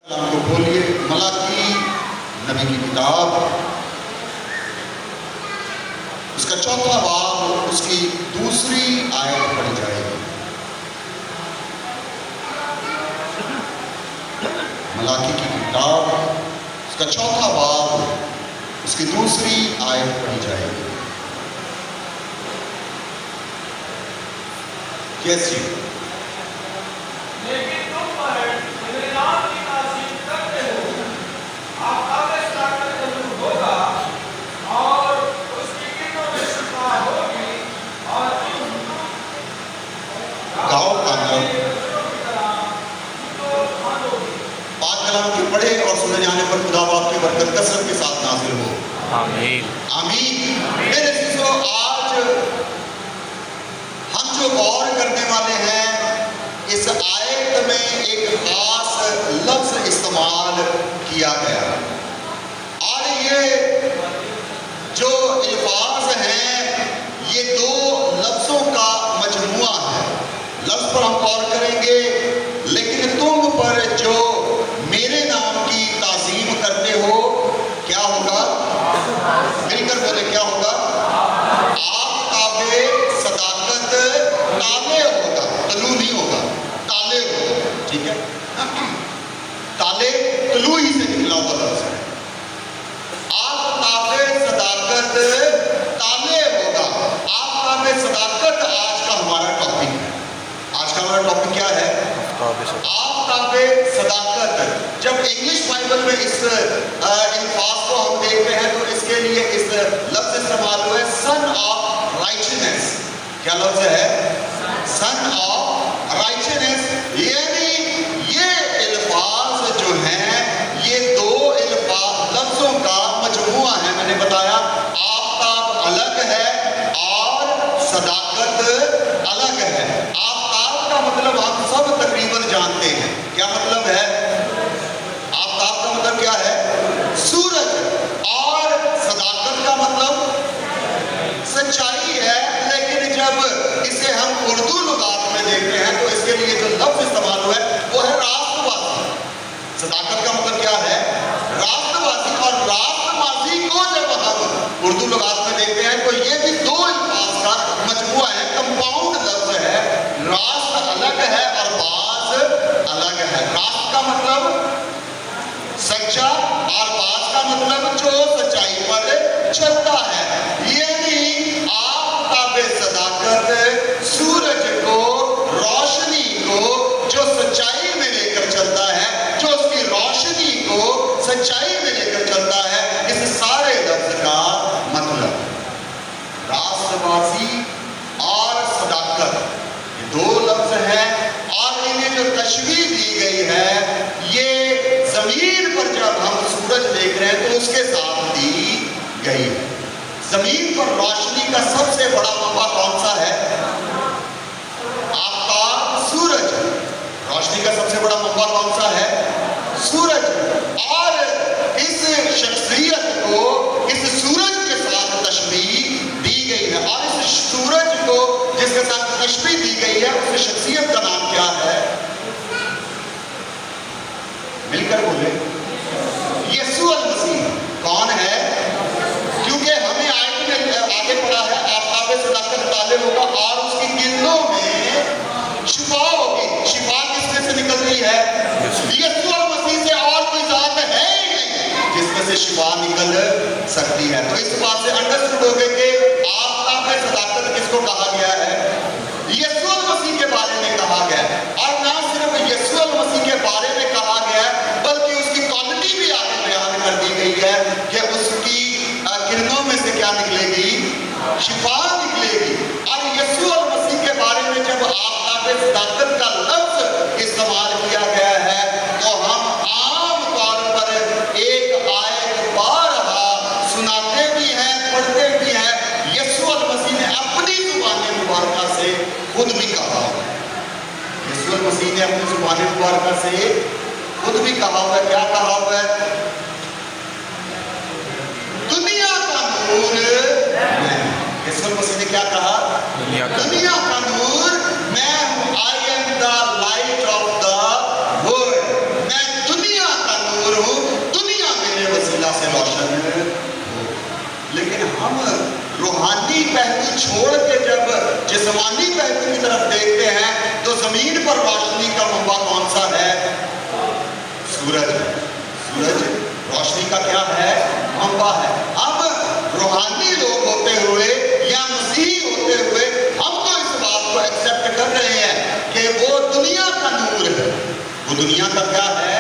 کلام کو کھولیے، ملاکی نبی کی کتاب، اس کا چوتھا باب، اس کی دوسری آیت پڑھی جائے گی۔ ملاکی کی کتاب، اس کا چوتھا باب، اس کی دوسری آیت پڑھی جائے گی۔ یس جی۔ لیکن تم پر میرے نام کی تعظیم کرتے ہو، آپ کا صداقت ضرور ہوگا اور اس کی کنوں میں شفا ہوگی اور تم گاؤں کا نام پاک کلام کے پڑھے اور سنے جانے پر خدا باپ کی برکت کثرت کے ساتھ نازل ہو۔ آمین آمین۔ میرے عزیزو، آج ہم جو غور کرنے والے ہیں، اس آیت میں ایک خاص لفظ استعمال کیا گیا اور یہ جو الفاظ ہیں یہ دو لفظوں کا مجموعہ ہے۔ لفظ پر ہم غور کریں گے، لیکن تم پر جو میرے نام کی تعظیم کرتے ہو کیا ہوگا؟ مل کر بولے کیا ہوگا؟ آپ تابع صداقت تابع ہوگا، طلوع نہیں ہوگا، تالے ہوگا، ٹھیک ہے؟ تالے طلوع ہی سے نکلا ہوا لفظ ہے۔ آپ تابع صداقت تالے ہوگا۔ آپ تابع صداقت آج کا ہمارا ٹاپک ہے۔ آج کا ہمارا ٹاپک کیا ہے؟ آپ تابع صداقت۔ جب انگلش بائبل میں اس الفاظ کو ہم دیکھتے ہیں تو اس کے لیے اس لفظ استعمال ہوا ہے سن آف رائچنس۔ کیا لفظ ہے؟ سن آف رائچنس، یعنی یہ الفاظ جو ہیں یہ دو لفظوں کا مجموعہ ہے۔ میں نے بتایا آفتاب الگ ہے اور صداقت الگ ہے۔ آفتاب کا مطلب ہم سب تقریباً جانتے ہیں۔ کیا مطلب ہے؟ آفتاب کا مطلب کیا ہے؟ سورج۔ اور صداقت کا مطلب سچائی ہے، لیکن جب اسے ہم اردو لغات میں دیکھتے ہیں تو اس کے لیے جو لفظ استعمال ہوا ہے وہ ہے راست بازی۔ صداقت کا مطلب کیا ہے؟ راست بازی۔ اور راست بازی کو جب ہم اردو لغات میں دیکھتے ہیں تو یہ بھی دو الفاظ کا مجموعہ ہے، کمپاؤنڈ لفظ ہے۔ راست الگ ہے اور باز الگ ہے۔ راست کا مطلب سچا اور باز کا مطلب جو سچائی پر چلتا ہے۔ یعنی آپ تابع صداقت سورج کو، روشنی کو جو سچائی میں لے کر چلتا ہے، جو اس کی روشنی کو سچائی میں لے کر چلتا ہے، اس سارے لفظ کا مطلب راست بازی اور صداقت یہ دو لفظ ہیں، اور انہیں جو تشبیہ دی گئی ہے یہ زمین پر جب ہم سورج دیکھ رہے ہیں تو اس کے ساتھ دی گئی ہے۔ زمین پر روشنی کا سب سے بڑا منبع کون سا ہے؟ آفتاب، سورج۔ روشنی کا سب سے بڑا منبع کون سا ہے؟ سورج۔ اور اس شخصیت کو اس سورج کے ساتھ تشبیہ دی گئی ہے، اور اس سورج کو جس کے ساتھ تشبیہ دی گئی ہے اس شخصیت کا نام کیا ہے؟ مل کر بولے یسوع المسیح۔ کون ہے؟ کیونکہ ہمیں آیت میں آگے پڑھا ہے آفتاب صداقت تالے ہوگا اور اس کی کرنوں میں شفا ہوگی۔ شفا کس میں سے نکل رہی ہے؟ یسوع المسیح سے، اور کوئی ذات ہے ہی نہیں جس میں سے شفا نکل سکتی ہے۔ تو اس بات سے انڈرسٹوڈ ہوگے کہ آفتاب صداقت کس کو کہا گیا ہے؟ یسوع المسیح کے بارے میں کہا گیا ہے، اور نہ صرف یسوع المسیح کے بارے میں کہا گیا ہے بلکہ اس کی کوالٹی بھی آگے بیان کر دی گئی ہے کہ اس کی کرنوں میں سے کیا نکلے گی؟ شفا نکلے گی۔ اور یسوع المسیح کے بارے میں جب آفتاب صداقت کا لفظ استعمال کیا گیا ہے تو ہم عام طور پر ایک آیت بارہا سناتے بھی ہیں، پڑھتے بھی ہیں۔ یسوع المسیح نے اپنی زبان مبارکہ سے خود بھی کہا ہے، یسوع المسیح نے اپنی زبان مبارکہ سے خود بھی کہا ہوا ہے۔ کیا کہا ہوا ہے؟ دنیا کا نور میں۔ یسوع المسیح نے کیا کہا؟ دنیا کا نور میں ہوں۔ I am the light of the world۔ میں دنیا सूरज है। सूरज रोशनी का क्या है? मंबा है। अब रूहानी लोग होते हुए या मसीही होते हुए हम तो इस बात को एक्सेप्ट कर रहे हैं कि वो दुनिया का नूर है। वो दुनिया का क्या है?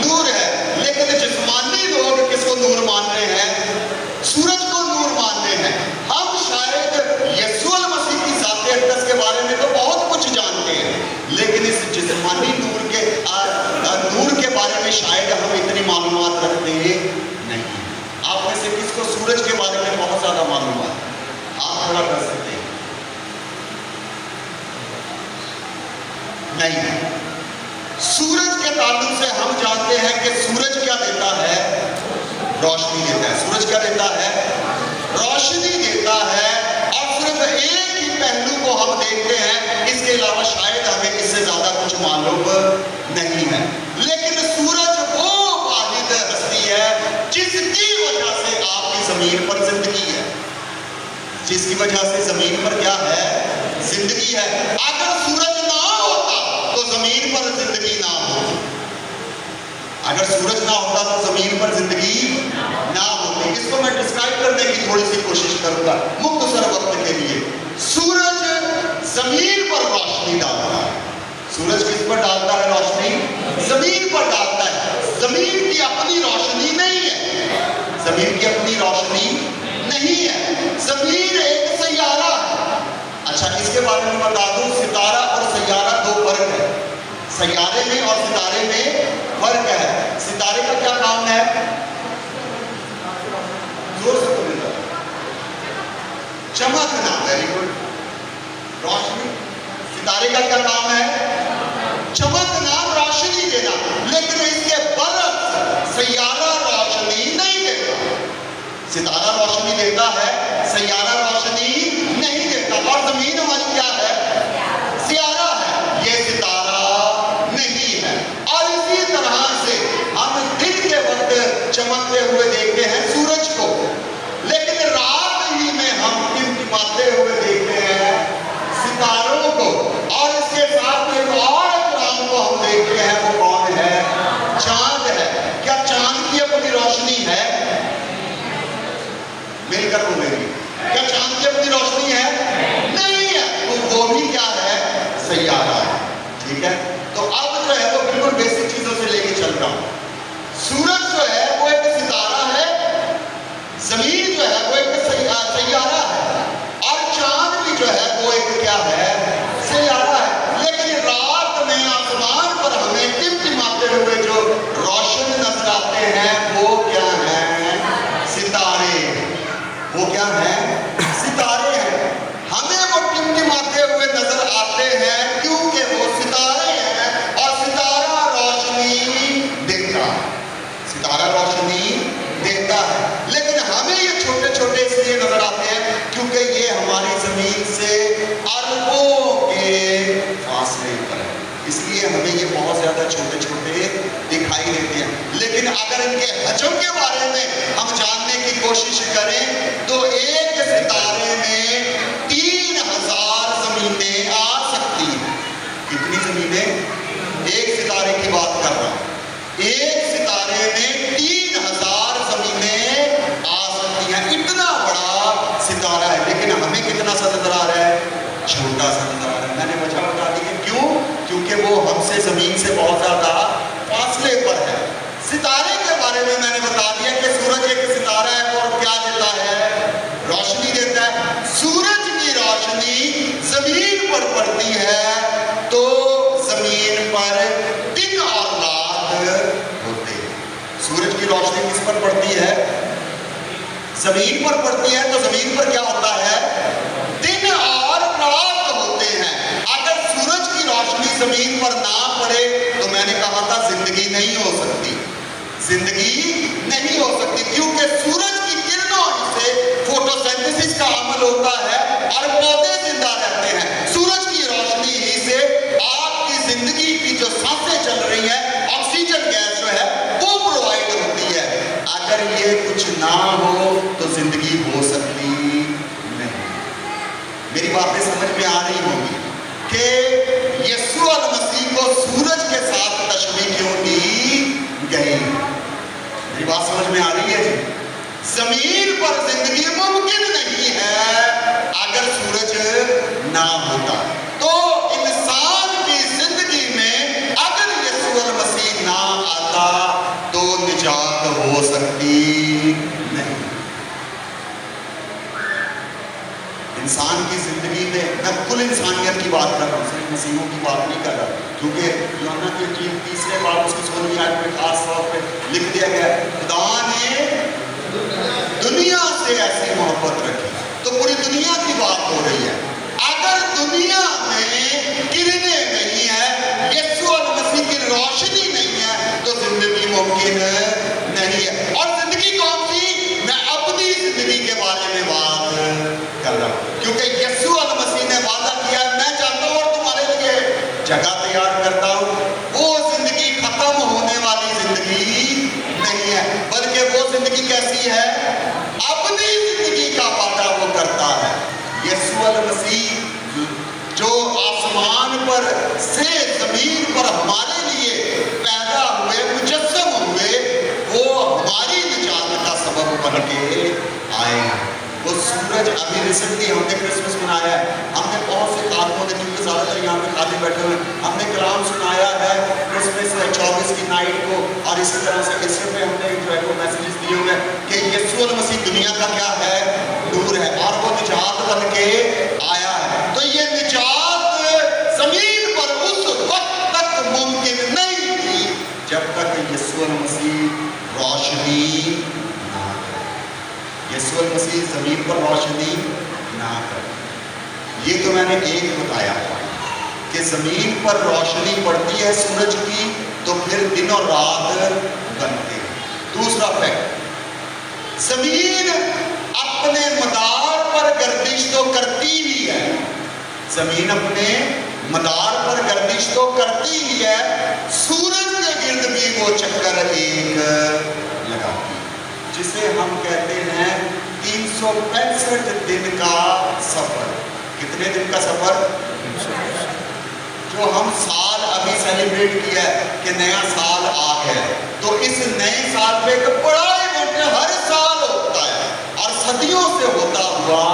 नूर है। लेकिन जिस्मानी लोग किसको नूर मान रहे हैं? सूरज को नूर मान रहे हैं। हम शायद यीशु मसीह की ज़ात अक़दस के बारे में तो बहुत कुछ जानते हैं, लेकिन इस जिस्मानी नूर के बारे में शायद हम इतनी मालूमात रखते नहीं। आप में से किसको सूरज के बारे में बहुत ज्यादा मालूमात? आप थोड़ा कर सकते हैं? नहीं। सूरज के ताल्लुक से हम जानते हैं कि सूरज क्या देता है? रोशनी देता है। सूरज क्या देता है? रोशनी देता है। और सिर्फ एक ही पहलू को हम देखते हैं, इसके अलावा शायद हमें इससे ज्यादा कुछ मालूम नहीं है। लेकिन सूरज वो वाहिद हस्ती है जिसकी वजह से आपकी जमीन पर जिंदगी है। जिसकी वजह से जमीन पर क्या है? जिंदगी है। अगर सूरज ना होता तो जमीन पर जिंदगी ना होती। अगर सूरज ना होता तो जमीन पर जिंदगी ना होती। इसको मैं डिस्क्राइब करने की थोड़ी सी कोशिश करूंगा मुख्तसर वक्त के लिए। सूरज जमीन पर रोशनी डालता है। सूरज किस पर डालता है रोशनी? जमीन पर डालता है। जमीन की अपनी रोशनी नहीं है। जमीन की अपनी रोशनी नहीं है। जमीन एक सैयारा है। अच्छा, इसके बारे में बता दूं, सितारा और सैयारा दो फर्क है। सैयारे में और सितारे में फर्क है। सितारे का क्या काम है? जोर से बोलिएगा। चमकना। Very good. रोशनी। सितारे का क्या काम है? चमकना, रोशनी देना। लेकिन इसके बरक्स सैयारा रोशनी नहीं देता। सितारा रोशनी देता है, सैयारा रोशनी नहीं देता। और जमीन हमारी क्या है? सियारा है। ये सितारा नहीं है। और इसी तरह से हम दिन के वक्त चमकते हुए देखते हैं सूरज को, लेकिन रात ही में हम टिमटिमाते हुए देखते हैं सितारों को। और इसके साथ एक और नाम को हम देखते हैं, वो कौन है? चांद है। क्या चांद की अपनी रोशनी है? मिलकर बोलेंगे। क्या चांद की अपनी रोशनी है? नहीं है। तो वो भी क्या है? सैयारा है। ठीक है। तो अब जो है वो बिल्कुल बेसिक चीजों से लेके चल रहा हूं। सूरज जो है वो एक सितारा है। जमीन जो है वो एक सैयारा है। और चांद भी जो है वो एक क्या है? सैयारा है। लेकिन रात में आसमान पर हमें टिमटिमाते हुए जो रोशन नजर आते हैं वो क्या है? सितारे। वो क्या है? सितारे हैं। हमें वो टिमटिमाते हुए नजर आते हैं क्योंकि वो सितारे हैं। और सितारा रोशनी देता है। सितारा रोशनी देता है। लेकिन हमें ये छोटे छोटे इसलिए नजर आते हैं क्योंकि ये हमारी जमीन से अरबों के फासले पर है। इसलिए हमें ये बहुत ज्यादा छोटे छोटे दिखाई देते हैं। लेकिन अगर इनके हजम के बारे में हम जानने की कोशिश करें तो एक सितारे में 3000 जमीनें आ सकती हैं। कितनी जमीनें? एक सितारे की बात कर रहा हूं। एक सितारे में 3000 जमीनें आ सकती हैं। इतना बड़ा सितारा है। लेकिन हमें कितना सा नजर आ रहा है? छोटा सा नजर आ रहा है। मैंने वजह बता दी है। क्यों? क्योंकि वो हमसे जमीन से बहुत ज्यादा फासले पर है। सितारे के बारे में मैंने बता दिया कि सूरज एक सितारा है और क्या देता है? रोशनी देता है। सूरज की रोशनी जमीन पर पड़ती है तो जमीन पर दिन और रात होते हैं। सूरज की रोशनी किस पर पड़ती है? जमीन पर पड़ती है। तो जमीन पर क्या होता है? दिन और रात होते हैं। अगर सूरज की रोशनी जमीन पर ना पड़े तो मैंने कहा था जिंदगी नहीं हो सकती। जिंदगी नहीं हो सकती क्योंकि सूरज की किरणों से फोटोसिंथेसिस का अमल होता है और पौधे जिंदा रहते हैं। सूरज की रोशनी ही से आपकी जिंदगी की जो सांसें चल रही हैं, ऑक्सीजन गैस जो है वो प्रोवाइड होती है। अगर ये कुछ ना हो तो जिंदगी हो सकती नहीं। मेरी बातें समझ में आ रही होंगी कि यीशु मसीह को सूरज के साथ तशबीह क्यों दी بات سمجھ میں آ رہی ہے جی؟ زمین پر زندگی ممکن نہیں ہے اگر سورج نہ ہوتا. تو انسان کی زندگی میں اگر یسوع المسیح نہ آتا تو نجات ہو سکتی نہیں. انسان کی زندگی میں میں کل انسانیت کی بات کر رہا ہوں، صرف مسیحوں کی بات نہیں کر رہا، کیونکہ یوحنا کی انجیل 3 باب اس کی 16 آیت میں خاص طور پہ لکھ دیا گیا ہے خدا نے دنیا سے ایسی محبت رکھی. تو پوری دنیا کی بات ہو رہی ہے. اگر دنیا میں کرنیں نہیں ہے، یسوع المسیح کی روشنی نہیں ہے تو زندگی ممکن نہیں ہے. اور زندگی کون سی؟ میں اپنی زندگی کے بارے میں بات کر رہا ہوں، کیونکہ یسوع المسیح نے وعدہ کیا ہے میں چاہتا ہوں اور تمہارے لیے جگہ تیار کرتا ہوں. وہ زندگی ختم ہونے والی زندگی نہیں ہے، بلکہ وہ زندگی کیسی ہے؟ اپنی زندگی کا وعدہ وہ کرتا ہے. یسوع المسیح جو آسمان پر سے زمین پر ہمارے لیے پیدا ہوئے، مجسم ہوئے، وہ ہماری نجات کا سبب بن کے آئے ہیں. وہ سورج ابھی ریسنٹلی ہم نے کرسمس منایا ہے، ہم نے بہت سے خادموں نے کیونکہ زیادہ تر یہاں پہ خادم بیٹھے ہوئے ہم نے کلام سنایا ہے کرسمس 24 کی نائٹ کو، اور اسی طرح سے اسے پہ ہم نے جو ہے وہ میسیجز دیے ہوئے کہ یسوع المسیح دنیا کا کیا ہے؟ نور ہے، اور وہ نجات بن کے آیا ہے. تو یہ نجات زمین پر اس وقت تک ممکن نہیں تھی جب تک یسوع المسیح روشنی نہ کرے. یسوع المسیح زمین پر روشنی نہ کرے. یہ تو میں نے ایک بتایا کہ زمین پر روشنی پڑتی ہے سورج کی تو پھر دن اور رات بنتے ہیں. دوسرا فیکٹ، زمین اپنے مدار پر گردش تو کرتی ہی ہے، زمین اپنے مدار پر گردش تو کرتی ہی ہے، سورج کے گرد بھی وہ چکر ایک لگاتی ہے، جسے ہم کہتے ہیں 365 دن کا سفر. کتنے دن کا سفر؟ جو ہم سال ابھی سیلیبریٹ کیا ہے کہ نیا سال آ گیا ہے، تو اس نئے سال پہ ایک بڑا ایونٹ ہر سال ہوتا ہے اور صدیوں سے ہوتا ہوا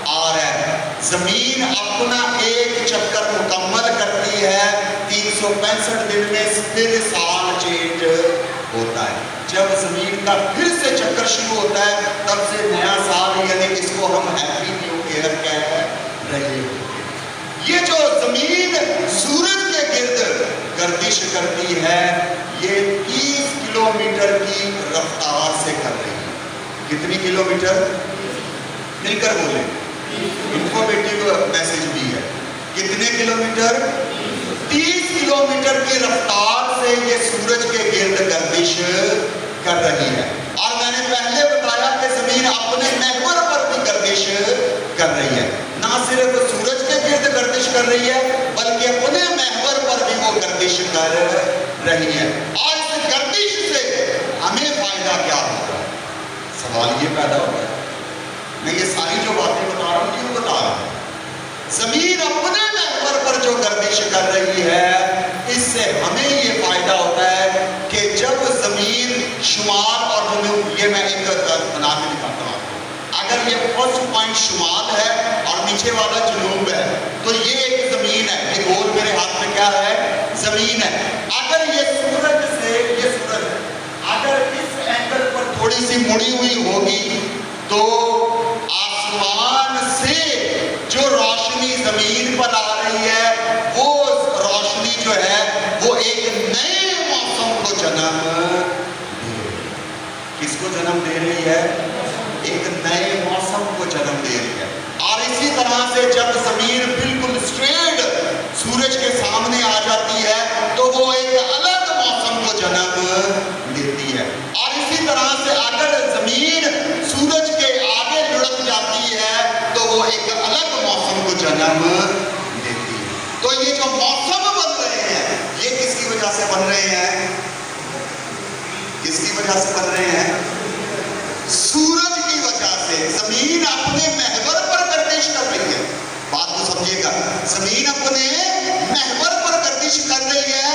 آ رہا ہے. زمین اپنا ایک چکر مکمل کرتی ہے، 365 دن میں پھر سال چینج ہوتا ہے. جب زمین کا پھر سے چکر شروع ہوتا ہے تب سے نیا سال، یعنی اس کو ہم ہیپی نیو ایئر کہہ رہے ہیں. یہ جو زمین سورج کے گرد گردش کرتی ہے یہ 30 کلومیٹر کی رفتار سے کر رہی ہے. کتنی کلومیٹر؟ مل کر بولیں، انفارمیٹیو میسج بھی ہے. کتنے کلومیٹر؟ 30 کلومیٹر کی رفتار سے یہ سورج کے گرد گردش کر رہی ہے. اور میں نے پہلے بتایا کہ زمین اپنے محور پر بھی گردش کر رہی ہے. نہ صرف سورج کے گرد گردش کر رہی ہے بلکہ اپنے محور پر بھی وہ گردش کر رہی ہے. اور اس گردش سے ہمیں فائدہ کیا ہوگا؟ سوال یہ پیدا ہوتا ہے. میں یہ ساری جو باتیں بتا رہا ہوں کیوں بتا رہا ہوں؟ زمین اپنے محور پر جو گردش کر رہی ہے اس سے ہمیں یہ فائدہ ہوتا ہے کہ جب زمین شمال اور جنوب، یہ میں ایک بنا کے دکھاتا ہوں. اگر یہ فرسٹ پوائنٹ شمال ہے اور نیچے والا جنوب ہے تو یہ ایک زمین ہے. یہ گول میرے ہاتھ میں کیا ہے؟ زمین ہے. اگر یہ سورج سے، یہ سورج ہے، اگر اس اینگل پر تھوڑی سی مڑی ہوئی ہوگی تو آسمان سے جو روشنی زمین پر آ رہی ہے وہ روشنی جو ہے وہ ایک نئے موسم کو جنم دے رہی ہے. کس کو جنم دے رہی ہے؟ ایک نئے موسم کو جنم دے رہی ہے. اور اسی طرح سے جب زمین بالکل اسٹریٹ سورج کے سامنے آ جاتی ہے تو وہ ایک الگ موسم کو جنم دیتی ہے. اور اسی طرح سے اگر زمین سورج کے آگے لڑک جاتی ہے تو وہ ایک الگ موسم کو جنم دیتی ہے. تو یہ جو موسم بن رہے ہیں یہ کس کی وجہ سے بن رہے ہیں؟ کس کی وجہ سے بن رہے ہیں؟ سورج کی وجہ سے. زمین اپنے محور پر گردش کر رہی ہے. بات کو سمجھیے گا، زمین اپنے محور پر گردش کر رہی ہے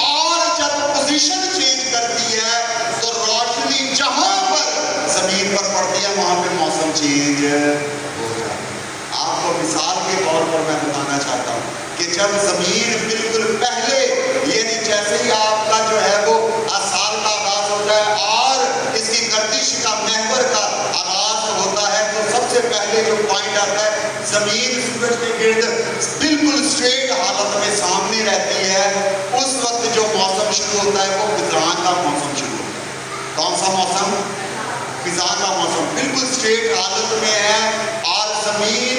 اور جب پوزیشن چینج کرتی ہے تو روشنی جہاں चेंज हो जाता है। आपको मिसाल के तौर पर मैं बताना चाहता हूँ कि जब ज़मीन बिल्कुल पहले, यानी जैसे ही आपका जो है वो साल का आगाज होता है और इसकी गर्दिश का महवर का आगाज होता है, तो सबसे पहले जो पॉइंट आता है, ज़मीन सूरज के गिर्द बिल्कुल स्ट्रेट हालत में सामने रहती है। उस वक्त जो मौसम शुरू होता है वो खिज़ां का मौसम शुरू होता है। कौन सा मौसम? खिज़ां का मौसम। बिल्कुल स्ट्रेट हालत में है और ज़मीन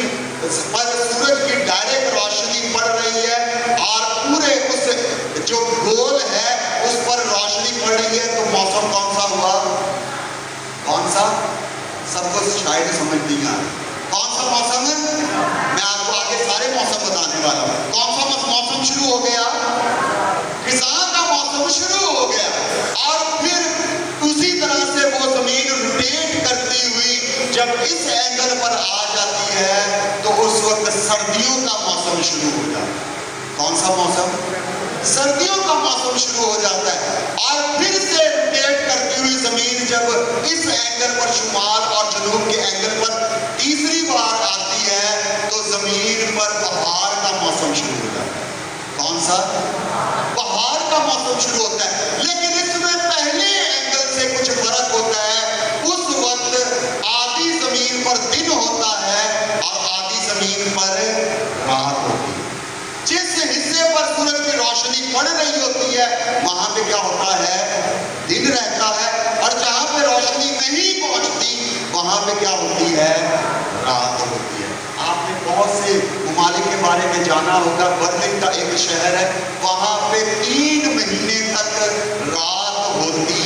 पर सूरज की डायरेक्ट रोशनी पड़ रही है और पूरे उस जो गोल है उस पर रोशनी पड़ रही है, तो मौसम कौन सा हुआ? कौन सा? सबको शायद समझ नहीं आ रहा। कौन सा मौसम है? मैं आपको आगे सारे मौसम बताने वाला हूँ। कौन सा मौसम शुरू हो गया? खिज़ां का मौसम शुरू हो गया और फिर उसी तरह से वो जमीन रोटेट करती हुई जब इस एंगल पर आ जाती है तो उस वक्त सर्दियों का मौसम शुरू हो जाता है। कौन सा मौसम? सर्दियों का मौसम शुरू हो जाता है और फिर से रोटेट करती हुई जमीन जब इस एंगल पर शुमाल और जनूब के एंगल पर तीसरी बार आती है तो जमीन पर बहार का मौसम शुरू हो जाता है। कौन सा? बहार का मौसम शुरू होता है। लेकिन इसमें पहले एंगल से कुछ फर्क होता है। उस वक्त आधी जमीन पर दिन होता है और आधी जमीन पर रात होती है। जिस हिस्से पर सूरज की रोशनी पड़ रही होती है वहां पे क्या होता है? दिन रहता है और जहां पे रोशनी नहीं पहुंचती वहां पे क्या होती है? रात होती है। आपने बहुत से ममालिक के बारे में जाना होगा। बर्लिन का एक शहर है, वहां पे 3 महीने तक रात होती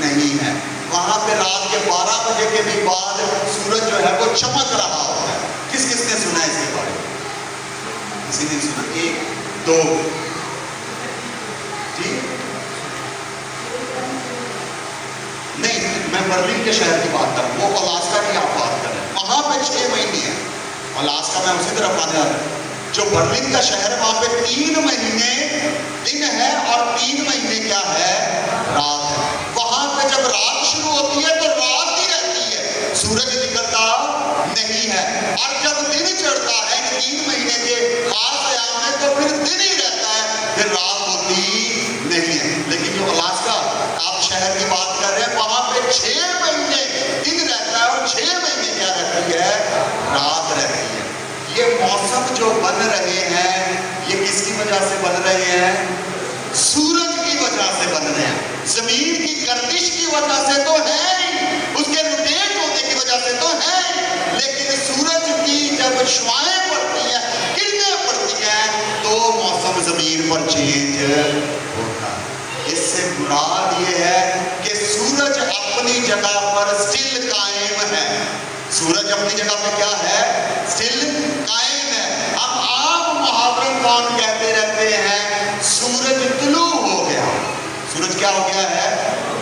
नहीं है। वहां पे रात के 12 बजे के भी बाद सूरज जो है वो चमक रहा होता है। किस किस ने सुना इसके बारे में? किसी ने सुना? 1 2 जी नहीं, मैं बर्लिन के शहर की बात कर रहा हूँ। वो अलास्का की आप बात कर रहे हैं, वहां पे 6 महीने है। अलास्का में उसी तरफ आने वाला है। जो बर्लिन का शहर है वहां पे 3 महीने दिन है और 3 महीने क्या है? रात है। वहां पे जब रात शुरू होती है तो रात ही रहती है, सूरज निकलता नहीं है। और जब दिन चढ़ता है इन 3 महीने के खास आयाम में तो फिर दिन ही रहता है, फिर रात होती नहीं है। लेकिन जो अलास्का आप शहर की बात कर रहे हैं वहां पे 6 महीने दिन रहता है और 6 महीने क्या रहती है? रात रहती है। ये मौसम जो बन रहे हैं ये किसकी वजह से बन रहे हैं? सूरज की वजह से बन रहे हैं। जमीन की गर्दिश की वजह से तो है ही, उसके रोटेट होने की वजह से तो है ही, लेकिन सूरज की जब शुआएं पड़ती हैं, किरणें पड़ती हैं तो मौसम जमीन पर चेंज होता है। इससे मुराद ये है कि सूरज अपनी जगह पर स्टिल कायम है। सूरज अपनी जगह पे क्या है? स्टिल कायम है। हम आम मुहावरन कौन कहते रहते हैं? सूरज तुलू हो गया। सूरज क्या हो गया है?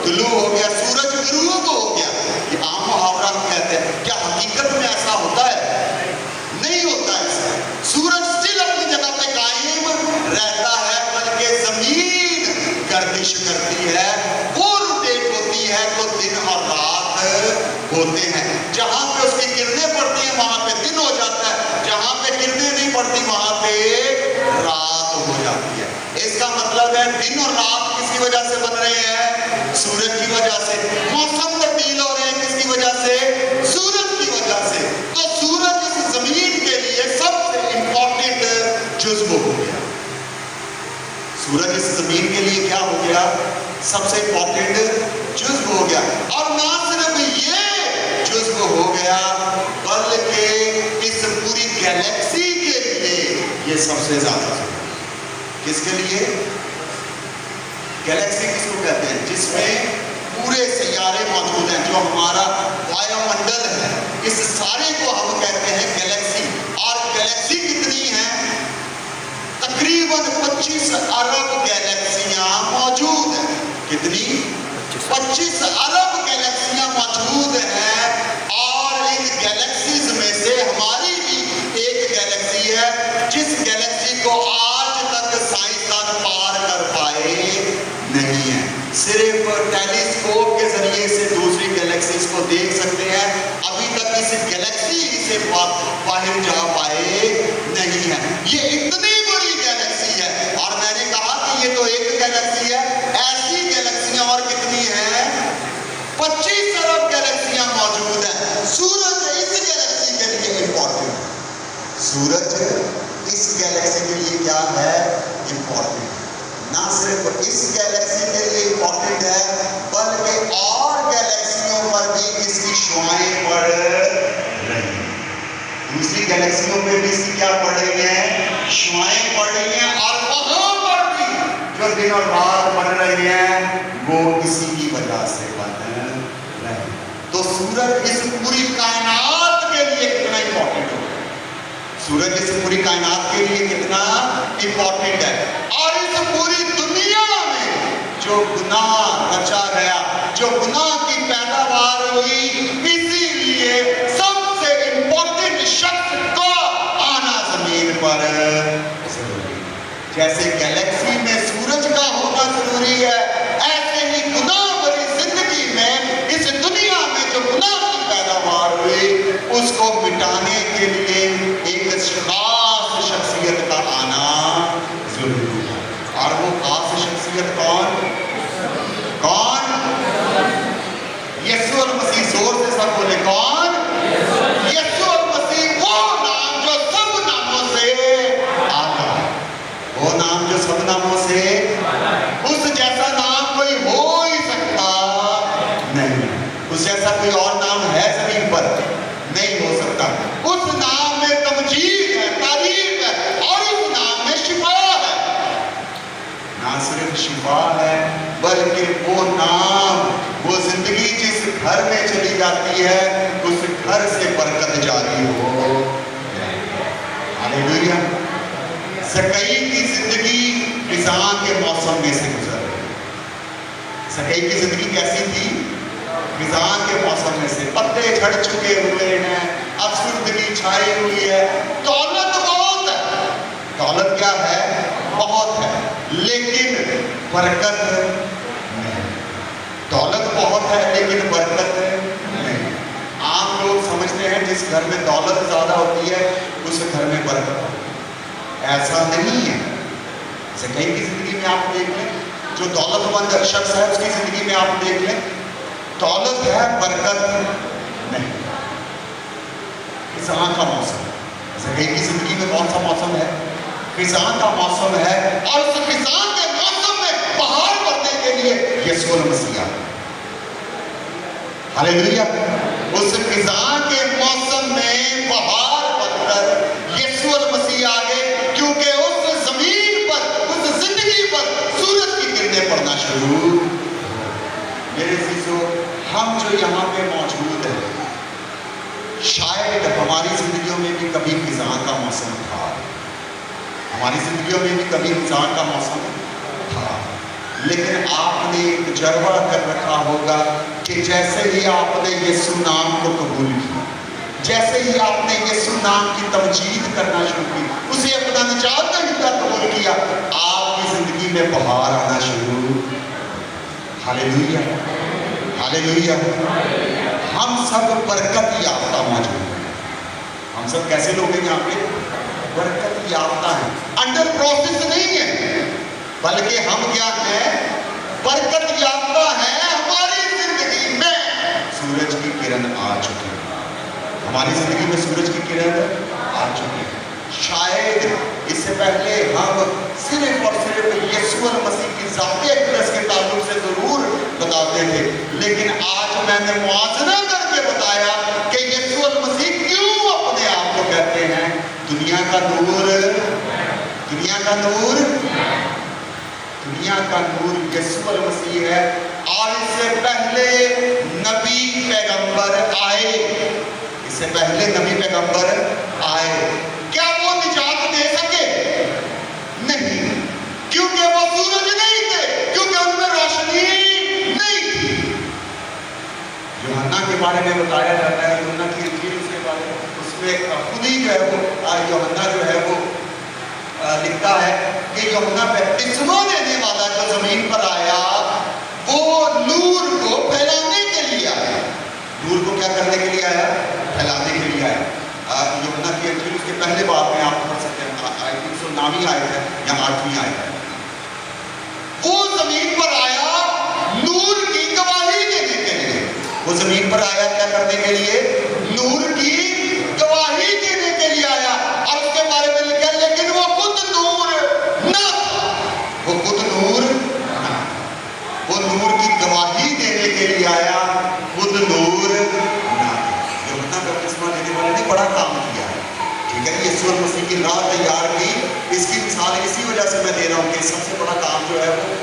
तुलू हो गया। सूरज गुरूब हो गया। ये आम मुहावरा हम कहते हैं। क्या हकीकत में ऐसा होता है? नहीं होता ऐसा। सूरज स्टिल अपनी जगह पे कायम रहता है, बल्कि जमीन गर्दिश करती है, वो रोटेट होती है तो दिन और रात होते हैं। जहां पे उसकी किरणें पड़ती हैं वहां पे दिन हो जाता है, जहां पे किरणें नहीं पड़ती वहां पे रात हो जाती है। इसका मतलब है दिन और रात किसकी वजह से बन रहे हैं? सूरज की वजह से। मौसम तब्दील हो रहे हैं किसकी वजह से? सूरज की वजह से। तो सूरज इस जमीन के लिए सबसे इंपॉर्टेंट जुज़्व हो गया। सूरज इस जमीन के लिए क्या हो गया? सबसे इंपॉर्टेंट जुज़्व हो गया। और ना सिर्फ ये जुज़्व हो गया बल्कि इस पूरी गैलेक्सी के लिए ये सबसे ज्यादा जुज़्व। किसके लिए? गैलेक्सी किसको कहते हैं? जिसमें पूरे सैयारे मौजूद हैं, जो हमारा वायुमंडल है, इस सारे को हम कहते हैं गैलेक्सी। और गैलेक्सी कितनी है? तकरीबन 25 अरब गैलेक्सियां मौजूद हैं। कितनी? 25 अरब गैलेक्सियां मौजूद हैं। और इन गैलेक्सीज में से हमारी भी एक गैलेक्सी है जिस गैलेक्सी को आज तक साइंसदान पार कर पाए नहीं है। सिर्फ صرف ٹیلیسکوپ کے ذریعے سے دوسری گلیکسیز کو دیکھ سکتے ہیں. ابھی تک اس گلیکسی سے باہر جا پائے نہیں ہے. یہ اتنی بڑی گلیکسی ہے. اور میں نے کہا کہ یہ تو ایک گلیکسی ہے. ایسی گلیکسیاں اور کتنی ہیں؟ 25 ارب گلیکسیاں موجود ہیں. سورج اس گلیکسی کے لیے امپورٹنٹ ہے. سورج اس گلیکسی کے لیے کیا ہے؟ امپورٹنٹ. نہ صرف اس گلیکسی کے لیے امپورٹنٹ ہے بلکہ اور گلیکسیوں پر بھی اس کی شعاعیں پڑ رہی ہیں. دوسری گلیکسیوں پہ بھی اس کی کیا پڑ رہی ہیں؟ شعاعیں پڑ رہی ہیں. اور وہاں پر بھی جو دن اور رات بن رہی ہیں وہ اسی کی وجہ سے بن رہے ہیں. تو سورج اس پوری کائنات کے لیے کتنا امپورٹنٹ ہے. سورج اس پوری کائنات کے لیے کتنا امپورٹنٹ ہے. اور اس پوری دنیا میں جو گناہ رچا گیا, جو گناہ کی پیداوار ہوئی, اسی لیے سب سے امپورٹنٹ شخص کا آنا زمین پر ضروری ہے. جیسے گلیکسی میں سورج کا ہونا ضروری ہے, ایسے ہی گناہ بھری زندگی میں اس دنیا میں جو گناہ کی پیداوار ہوئی اس کو مٹانے کے لیے ایک خاص شخصیت کا آنا ضروری ہے. اور وہ خاص شخصیت کون؟ یسوع المسیح. زور سے سب بولے کون؟ یسوع المسیح. وہ نام جو سب ناموں سے آتا ہے, وہ نام جو سب ناموں سے, اس جیسا نام کوئی ہو ہی سکتا نہیں. اس جیسا کوئی اور نام ہے زمین پر نہیں ہو سکتا. اس نام میں تمجید ہے, تعریف ہے, اور اس نام میں شفا ہے. نہ صرف شفا ہے بلکہ وہ نام, وہ زندگی جس گھر میں چلی جاتی ہے اس گھر سے برکت جاری ہو. ہاللیلویا. زکئی کی زندگی خزاں کے موسم میں سے گزر رہی. زکئی کی زندگی کیسی تھی؟ خزاں کے موسم میں سے. پتے جھڑ چکے ہوئے ہیں, افسردگی چھائی ہوئی ہے. دولت بہت ہے. دولت کیا ہے؟ بہت ہے, لیکن برکت نہیں. دولت بہت ہے لیکن برکت نہیں. عام لوگ سمجھتے ہیں جس گھر میں دولت زیادہ ہوتی ہے اس گھر میں برکت ہوتی ہے. ایسا نہیں ہے. زکئی کی زندگی میں آپ دیکھ لیں, جو دولت مند شخص ہے اس کی زندگی میں آپ دیکھ لیں, دولت ہے, برکت نہیں. خزاں کا موسم. زکئی کی زندگی میں کون سا موسم ہے؟ خزاں کا موسم ہے. اور اس خزاں کے موسم میں بہار بھرنے کے لیے یسوع المسیح آئے. ہاللیلویا. اس خزاں کے موسم میں بہار بھر کر یسوع المسیح آگے, کیونکہ اس زمین پر, اس زندگی پر سورج کی کرنیں پڑنا شروع. میرے عزیزو, ہم جو یہاں پہ موجود ہیں, شاید ہماری زندگیوں میں بھی کبھی خزاں کا موسم تھا. ہماری زندگیوں میں بھی کبھی خزاں کا موسم تھا. لیکن آپ نے ایک تجربہ کر رکھا ہوگا کہ جیسے ہی آپ نے یسوع نام کو قبول کیا, جیسے ہی آپ نے یسوع نام کی تمجید کرنا شروع کی, اسے اپنا نجات دہندہ قبول کیا, آپ کی زندگی میں بہار آنا شروع. ہاللیلویا. ہاللیلویا. ہم سب برکت یافتہ موجود ہیں. ہم سب کیسے لوگ ہیں یہاں پہ؟ برکت یافتہ ہیں. انڈر پروسیس نہیں ہے, بلکہ ہم کیا ہیں؟ برکت یافتہ ہیں. ہماری زندگی میں سورج کی کرن آ چکی ہے. ہماری زندگی میں سورج کی کرن آ چکی ہے. شاید اس سے پہلے ہم صرف اور صرف یسوع المسیح کی ذات اقدس کے تعلق سے ضرور بتاتے تھے, لیکن آج میں نے موازنہ کر کے بتایا کہ یسوع المسیح کیوں اپنے آپ کو کہتے ہیں دنیا کا نور. دنیا کا نور, دنیا کا نور یسوع المسیح ہے. اور اس سے پہلے نبی پیغمبر آئے, اس سے پہلے نبی پیغمبر آئے. کیا وہ نجات دے سکے؟ نہیں, کیونکہ وہ سورج نہیں تھے, کیونکہ ان میں روشنی نہیں تھی. یوحنا کے بارے میں بتایا جاتا ہے, یوحنا کی انجیل اس کے بارے میں, اس میں خود ہی جو ہے وہ یوحنا جو ہے وہ لکھتا ہے کہ یوحنا بپتسمہ دینے والا جو زمین پر آیا وہ نور کو پھیلانے کے لیے آیا. نور کو کیا کرنے کے لیے آیا؟ پھیلانے کے لیے آیا. یوحنا کی انجیل اس کے پہلے باب میں آپ پڑھ سکتے ہیں, آئی تھنک سو 9ویں آیت ہے یا 8ویں آیت ہے. وہ زمین پر آیا نور کی گواہی دینے کے لیے. وہ زمین پر آیا کیا کرنے کے لیے؟ نور کی گواہی دینے کے لیے آیا. اور اس کے بارے میں لکھا لیکن وہ خود نور نہ تھا. وہ خود نور نہ تھا. وہ نور کی گواہی دینے کے لیے آیا, خود نور نہ تھا. یوحنا بپتسمہ دینے والے نے بڑا کام کیا ہے, ٹھیک ہے. یسوع مسیح کی راہ تیار کی. اس کی مثال اسی وجہ سے میں دے رہا ہوں کہ سب سے بڑا کام جو ہے وہ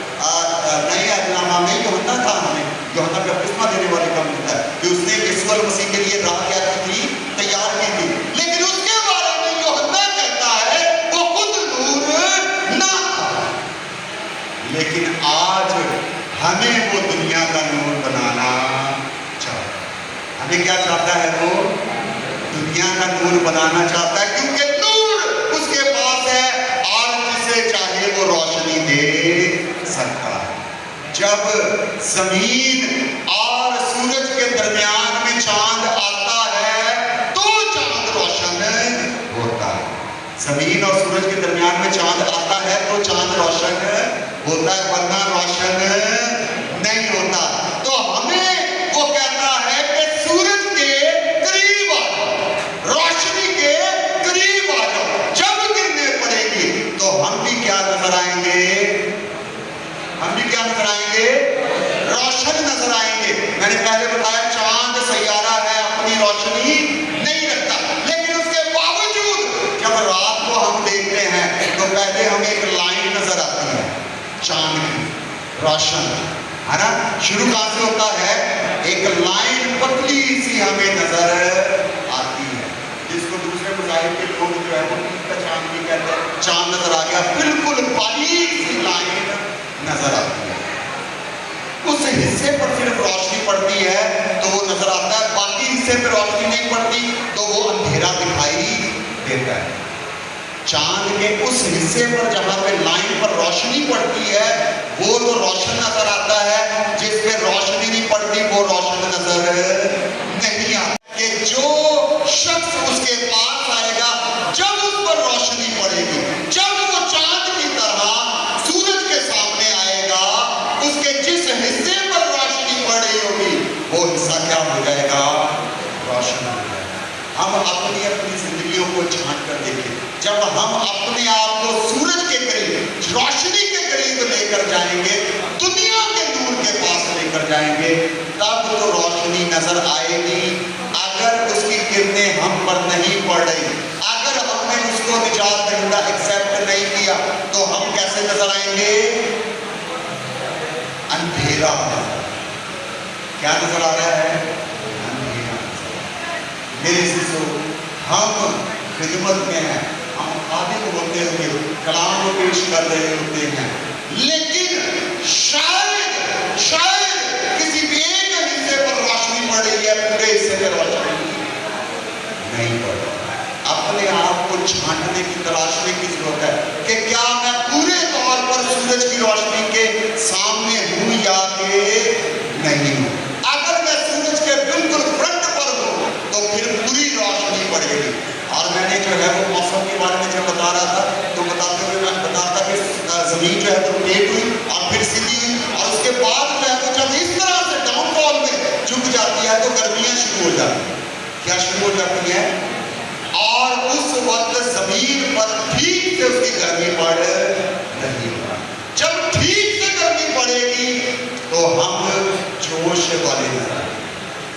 نئے عہد نامہ میں یوحنا کا ہمیں یوحنا بپتسمہ دینے والے کا ملتا ہے کہ اس نے یسوع مسیح کے لیے راہ کیا کی تھی؟ تیار کی تھی. لیکن اس کے بارے میں یوحنا کہتا ہے وہ خود نور نہ تھا, لیکن آج ہمیں وہ دنیا کا نور بنانا چاہتا ہے. ہمیں کیا چاہتا ہے؟ وہ دنیا کا نور بنانا چاہتا ہے, کیونکہ نور اس کے پاس ہے اور جسے چاہے وہ روشنی دے سکتا ہے. جب زمین اور سورج کے درمیان میں چاند آتا ہے تو چاند روشن ہوتا ہے. زمین اور سورج کے درمیان میں چاند آتا ہے تو چاند روشن ہوتا ہے, ورنہ روشن نہیں ہوتا. تو ہمیں وہ کہتا ہے کہ سورج کے قریب آ جاؤ, روشنی کے قریب آ جاؤ. جب کرنیں پڑے گی تو ہم بھی کیا نظر آئیں گے؟ ہم بھی کیا نظر آئیں گے؟ روشن نظر آئیں گے. میں نے پہلے بتایا چاند سیارہ ہے, اپنی روشنی نہیں رکھتا, لیکن اس کے باوجود جب رات کو ہم دیکھتے ہیں تو پہلے ہمیں ایک لائن نظر آتی ہے چاند کی, روشن ہے نا. شروع کہاں سے ہوتا ہے؟ ایک لائن پتلی سی ہمیں نظر آتی ہے, جس کو دوسرے مذاہب کے لوگ جو ہے وہ عید کا چاند بھی کہتے ہیں. چاند نظر آ گیا, بالکل باریک سی لائن نظر آتی ہے. اس حصے پر صرف روشنی پڑتی ہے تو وہ نظر آتا ہے, باقی حصے پہ روشنی نہیں پڑتی تو وہ اندھیرا دکھائی دیتا ہے. چاند کے اس حصے پر جہاں پہ لائن پر روشنی پڑتی ہے وہ تو روشن نظر آتا ہے, جس پہ روشنی نہیں پڑتی وہ روشن نظر نہیں آتا. کہ جو شخص اس کے پاس آئے گا جب اس پر روشنی پڑے گی, جب وہ چاند کی طرح سورج کے سامنے آئے گا, اس کے جس حصے پر روشنی پڑ رہی ہوگی وہ حصہ کیا ہو جائے گا؟ روشن ہو جائے گا. ہم اپنی زندگیوں کو جھانک کر دیکھیں, جب ہم اپنے آپ کو سورج کے قریب, روشنی کے قریب لے کر جائیں گے, دنیا کے نور کے پاس لے کر جائیں گے, تب تو روشنی نظر آئے گی. اگر اس کی کرنیں ہم پر نہیں پڑ رہی, اگر ہم نے اس کو نجات دہندہ ایکسیپٹ نہیں کیا تو ہم کیسے نظر آئیں گے؟ اندھیرا. کیا نظر آ رہا ہے؟ اندھیرا. میرے سسو, ہم خدمت میں ہیں, ہم خادم ہوتے ہوئے کلام کو پیش کر رہے ہوتے ہیں, لیکن شاید کسی بھی ایک حصے پر روشنی پڑ رہی ہے, پورے حصے پر روشنی نہیں پڑ رہی. اپنے آپ کو چھانٹنے کی, تلاشنے کی ضرورت ہے کہ کیا میں پورے طور پر سورج کی روشنی کے سامنے ہوں یا کہ نہیں ہوں. اگر میں سورج کے بالکل فرنٹ پر ہوں تو پھر پوری روشنی پڑے گی. اور میں نے جو ہے وہ موسم کے بارے میں جب بتا رہا تھا تو بتاتے ہوئے میں بتا رہا تھا کہ زمین جو ہے تو روٹیٹ ہوئی اور پھر سیدھی ہوئی, اور اس کے بعد جو ہے وہ جب اس طرح سے ڈاؤن فال میں جھک جاتی ہے تو گرمیاں شروع ہو جاتی ہیں. کیا شروع ہو جاتی ہیں؟ اور اس وقت زمین پر ٹھیک سے اس کی گرمی پڑ رہی ہے. جب ٹھیک سے گرمی پڑے گی تو ہم جوش والے نظر آئیں گے.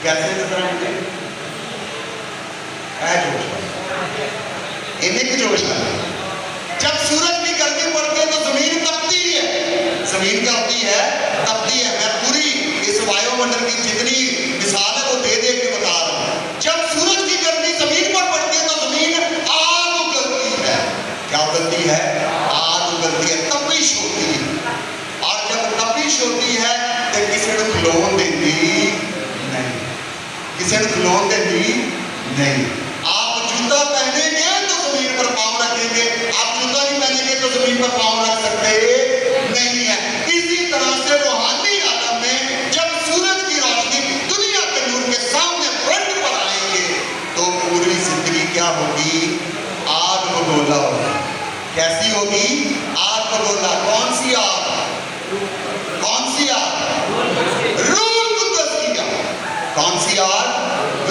کیسے نظر آئیں گے؟ ہے جوش والے, انہیں کی جوش آئے. جب سورج کی گرمی پڑتی ہے تو زمین تپتی ہے. زمین کیا ہوتی ہے؟ تپتی ہے. میں پوری اس وایو منڈل کی جتنی مثال ہے وہ دے دے کے بتا رہا ہوں. جب سورج کی گرمی زمین پر پڑتی ہے تو زمین آگ اگلتی ہے. کیا اگلتی ہے؟ آگ اگلتی ہے, تپش ہوتی ہے. اور جب تپش ہوتی ہے تو کسی نے کھلون دیتی نہیں, کسی نے کھلون دیتی نہیں. آپ جوتا پہنیں گے تو زمین پر پاؤں رکھیں گے, آپ جوتا نہیں پہنیں گے تو زمین پر پاؤں رکھ سکتے نہیں ہے. اسی طرح سے روحانی عالم कैसी होगी? आग को बोला, कौन सी आग? कौन सी आग? रूह कुद्दस की आग। कौन सी आग?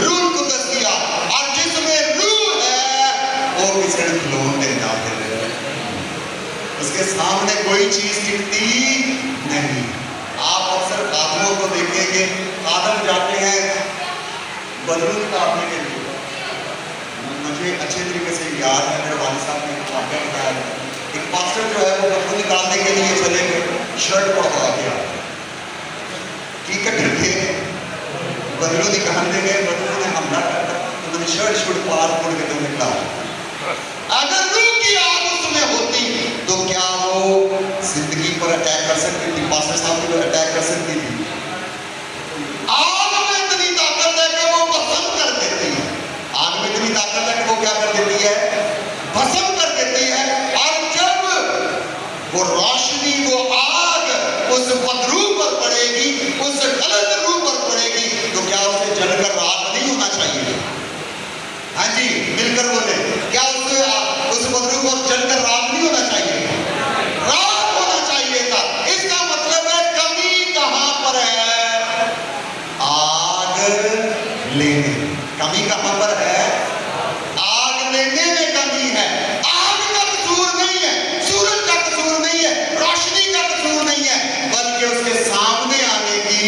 रूह कुद्दस की आग। और जिसमें रूह है वो किसी ने खिलौने नहीं डालते, उसके सामने कोई चीज टिकती नहीं। आप अक्सर आदमों को देखेंगे, आदम जाते हैं बदलू निकालने के लिए। मुझे अच्छे तरीके से याद है, मेरे वालिद साहब ने एक वाक़या बताया था। एक पास्टर जो है वो बदलू निकालने के लिए चले गए, शर्ट पकड़ा के आए, ठीक है, करके बदलू निकालने गए, बदलू ने हमला कर दिया, उन्होंने शर्ट शूट पार फोड़ के तो निकाला। अगर रूह की आग उसमें होती तो क्या वो जिंदगी पर अटैक कर सकती थी? पास्टर साहब को अटैक कर सकती थी? आग में इतनी ताकत है कि वो भस्म कर देती है। आग में इतनी ताकत है कि वो क्या कर देती है? भस्म कर देती है। और जब वो रोशनी, वो आग उस बदरू पर पड़ेगी, उस गलत रूह पर पड़ेगी, तो क्या उसे जलकर राख नहीं होना चाहिए? हाँ जी, मिलकर बोले, क्या उस बदरू को जलकर राख नहीं होना चाहिए? राख होना चाहिए था। इसका मतलब है कमी कहां पर है? आग लेने। कमी कहां पर है? आग लेने में कमी है। आग का कसूर नहीं है, सूरज का कसूर नहीं है, रोशनी का कसूर नहीं है, बल्कि उसके सामने आने की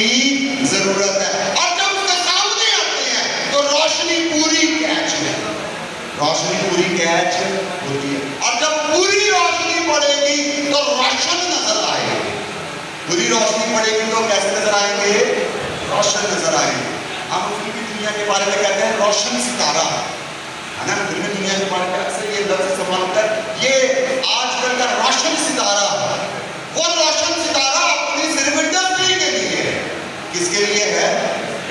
जरूरत है। और जब उसके सामने आते हैं तो रोशनी पूरी कैच है, रोशनी पूरी कैच होती है। और जब पूरी रोशनी पड़ेगी तो रोशन नजर आएगी। पूरी रोशनी पड़ेगी तो कैसे नजर आएंगे? रोशन नजर आएंगे। हम फिल्मी दुनिया के बारे में कहते हैं रोशन सितारा, है ना? फिल्मी दुनिया के बारे में अक्सर ये लफ्ज इस्तेमाल होता है, ये आजकल का रोशन सितारा। वो रोशन सितारा अपनी सिर्फ इंडस्ट्री के लिए है। किसके लिए है?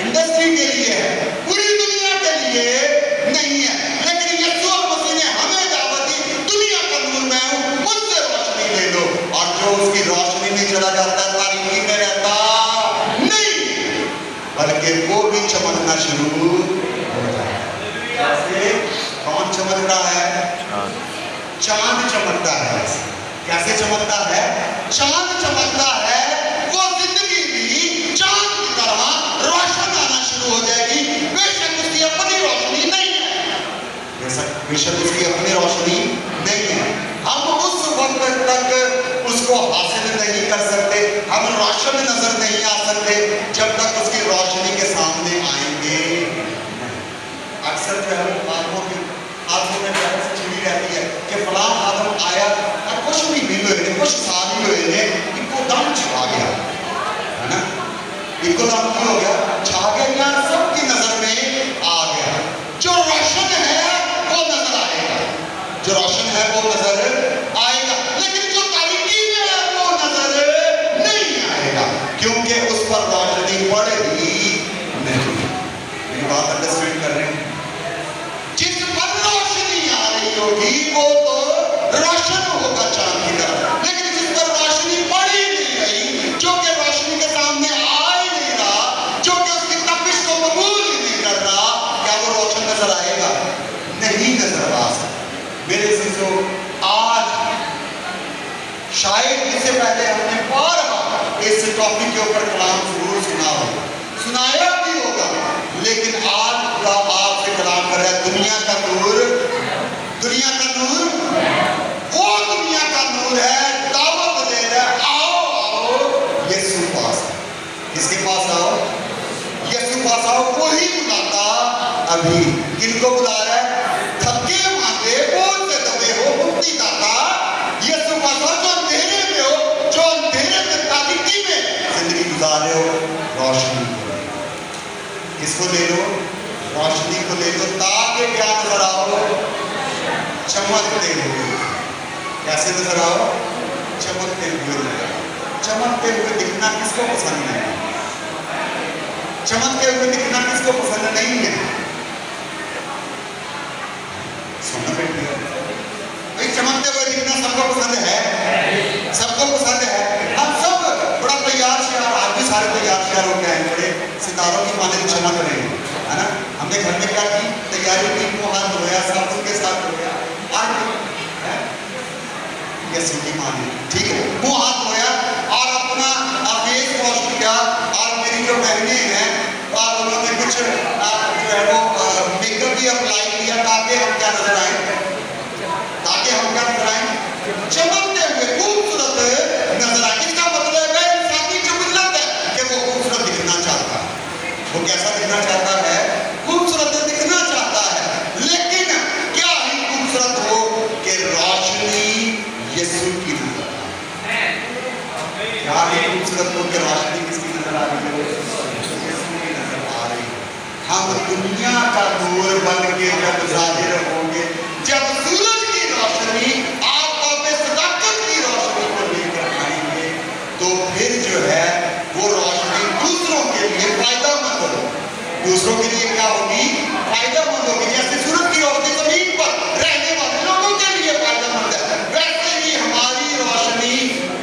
इंडस्ट्री के लिए है, पूरी दुनिया के लिए नहीं है। लेकिन यीशु मसीह ने हमें दावत दी, दुनिया का नूर मैं हूं, मुझसे रोशनी ले लो। और जो उसकी रोशनी में चला जाता है, तारीकी में रहता नहीं, बल्कि वो भी चमकना शुरू हो जाता है। जैसे कौन चमक रहा है? चांद चमकता है। कैसे चमकता है? चांद चमकता है। वो जिंदगी भी चांद की तरह रोशन आना शुरू हो जाएगी। बेशक उसकी अपनी रोशनी नहीं है, बेशक उसकी अपनी रोशनी नहीं है। हम उस वक्त तक उसको हासिल नहीं कर सकते, हम रोशन नजर नहीं आ सकते जब तक उसकी रोशनी के सामने आएंगे। अक्सर जो है आदमों में प्यार से छिड़ी रहती है कि फलां आदम आया और कुछ भी नहीं हुए, कुछ साल ही हुए ने, इनको दम छा गया, है ना? इनको दम क्या हो गया? छा गया, यार सबकी नजर में आ गया। जो रोशन है वो नजर आएगा, जो रोशन है वो नजर आएगा, लेकिन जो तारीकी में है वो नजर नहीं आएगा, क्योंकि उस पर रोशनी पड़ेगी नहीं। मेरी बात अंडरस्टैंड कर रहे हैं? जिस पर रोशनी आ रही होगी वो तो रोशन होगा चांद की तरह, लेकिन जिस पर रोशनी पड़ी नहीं रही, जो कि रोशनी के सामने आ ही नहीं रहा, जो कि उसकी तपिश को कबूल ही नहीं कर रहा, क्या वो रोशन नजर आएगा? नहीं नजर आ सकता। मेरे अज़ीज़ों, आज शायद इससे पहले हमने बार-बार इस टॉपिक के ऊपर कलाम जरूर सुनाया भी होगा, लेकिन आज खुदा आपसे कलाम कर रहा है, दुनिया का नूर, दुनिया का नूर, वो दुनिया का नूर है, दावत दे रहा है, आओ आओ यीशु पास। किसके पास आओ? यीशु पास आओ। वही बुलाता अभी, किनको बुला रहा है? थके मांदे, बोझ से दबे हो, मुक्ति दाता यीशु पास आओ। जो अंधेरे में हो, जो अंधेरे में तारीकी में जिंदगी गुजार रहे हो, रोशनी को ले लो। किसको ले लो? रोशनी को ले लो, ताकि क्या नजर आओ? चमकते हुए। कैसे नजर आओ? चमकते हुए नजर आओ। चमकते हुए दिखना किसको पसंद है? चमकते हुए दिखना किसको पसंद नहीं है? सुनना बेटी, भाई चमकते हुए दिखना सबको पसंद है, सबको पसंद है। हम सब बड़ा तैयार श्यार, आज भी सारे तैयार श्यार हो गए हैं, बड़े सितारों की माने चमक रहे हैं, है ना? हमने घर में क्या की? तैयारी की, मुंह हाथ धोया, साबुन के साथ धोया, आज यीशु की माने, ठीक है। मुंह हाथ धोया और अपना फेस वॉश किया, और मेरी जो बहनें हैं और उन्होंने कुछ जो है वो मेकअप भी अप्लाई किया, ताकि हम क्या नजर आए, चमकते हुए खूबसूरत नजर आए। इसका मतलब है इंसानी जो गुजरत है कि वो खूबसूरत दिखना चाहता है। वो कैसा दिखना चाहता है? खूबसूरत दिखना चाहता है। लेकिन क्या ही खूबसूरत हो कि रोशनी यीशु की नजर आए। क्या ही खूबसूरत हो कि रोशनी किसकी नजर आ रही है? यीशु की नजर आ रही है। हम दुनिया का नूर बन के जब जाहिर होंगे, जब सूरज की रोशनी आपका में सदाकत की रोशनी को लेकर आएंगे, तो फिर जो है वो रोशनी दूसरों के लिए फायदेमंद होगी। दूसरों के लिए क्या होगी? फायदेमंद होगी। जैसे सूरज की रोशनी जमीन पर रहने वाले लोगों के लिए फायदेमंद है, वैसे ही हमारी रोशनी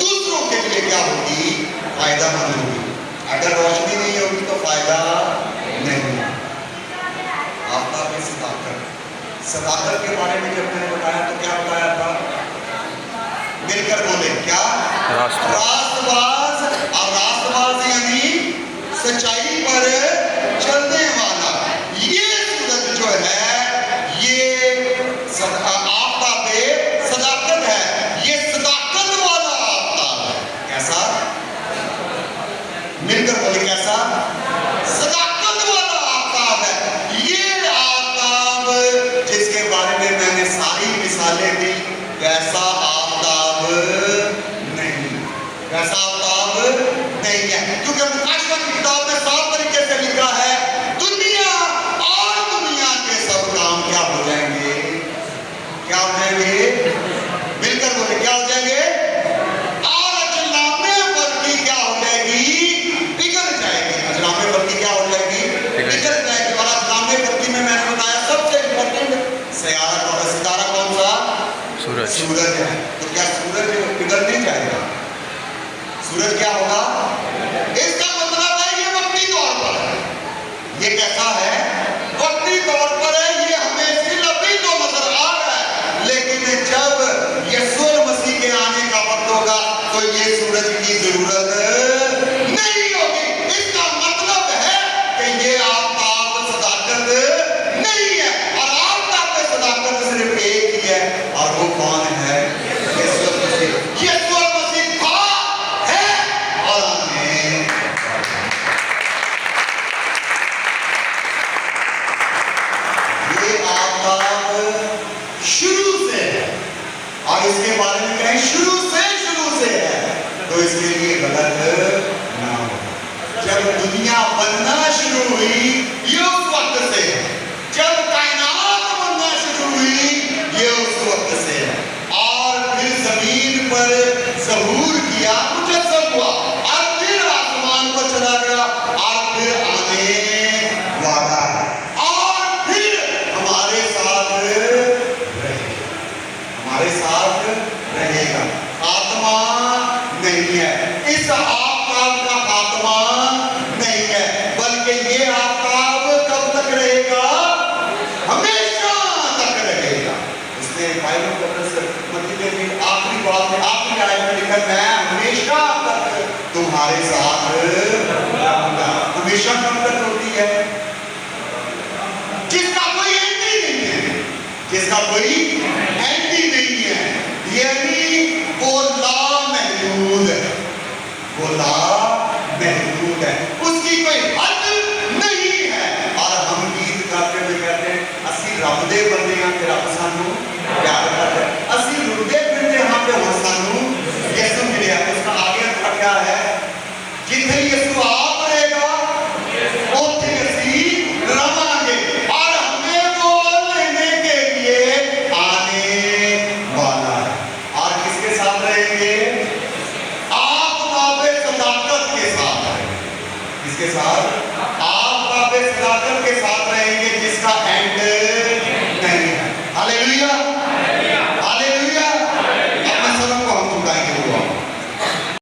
दूसरों के लिए क्या होगी? फायदेमंद होगी। अगर रोशनी नहीं होगी तो फायदा नहीं। आपका भी सदाकत के बारे में जब मैंने बताया तो क्या बताया था? मिलकर बोले क्या? रास्तबाज। और रास्तबाज यानी सच्चाई पर चलने वाला। ये सूरज जो है ये आफताबे सदाकत है। ये सदाकत वाला आफताब है। कैसा? मिलकर बोले कैसा? सदाकत वाला आफताब है। ये आफताब जिसके बारे में मैंने सारी मिसालें दी, वैसा आफताब नहीं, वैसा आफताब नहीं है। क्योंकि मुकाशवा की किताब में साफ तरीके से लिखा है, दुनिया और दुनिया के सब काम क्या हो जाएंगे? क्या हो जाएंगे? मिलकर बोले क्या हो जाएंगे? और अजलामे पर की क्या हो जाएगी? पिघल जाएगी। अजलामे पर की क्या हो जाएगी? पिघल जाएगी। और अजलामे पर की में मैंने बताया सबसे इंपॉर्टेंट सितारा कौन सा? सूरज है। तो क्या सूरज पिघल नहीं जाएगा? सूरज क्या होगा? इसका मतलब है ये वक्ती तौर पर है। ये कैसा है? वक्ती तौर पर है। ये हमें सिर्फ अभी तो नजर आ रहा है, लेकिन जब यीशु मसीह के आने का वक्त होगा तो ये सूरज की जरूरत नहीं होगी। इसका मतलब है कि ये आफताब सदाकत नहीं है, और आफताब में सदाकत सिर्फ एक ही है, और वो कौन है? यीशु मसीह। यीशु मसीह था, है और आने। ये आफताब शुरू से है, और इसके बारे में कहें शुरू से है, तो इसके लिए गलत ना हो। जब दुनिया बनना शुरू हुई ये उस वक्त से है। जब कायनात बनना शुरू हुई ये उस वक्त से है। और फिर जमीन पर ज़हूर किया, मुजस्सम हुआ, और फिर आसमान पर चला गया, और फिर आने वाला है, और फिर हमारे साथ रहेगा। आत्मा नहीं है, इस आफताब का आत्मा नहीं है, बल्कि ये आफताब कब तक रहेगा? हमेशा तक रहेगा। इसलिए बाइबल आखिरी बात में आखिरी आयत में लिखा, मैं हमेशा तक तुम्हारे साथ रहूंगा। हमेशा कब तक होती है? जिसका कोई एंड ही नहीं है, जिसका कोई एंड ही नहीं है। यानी वो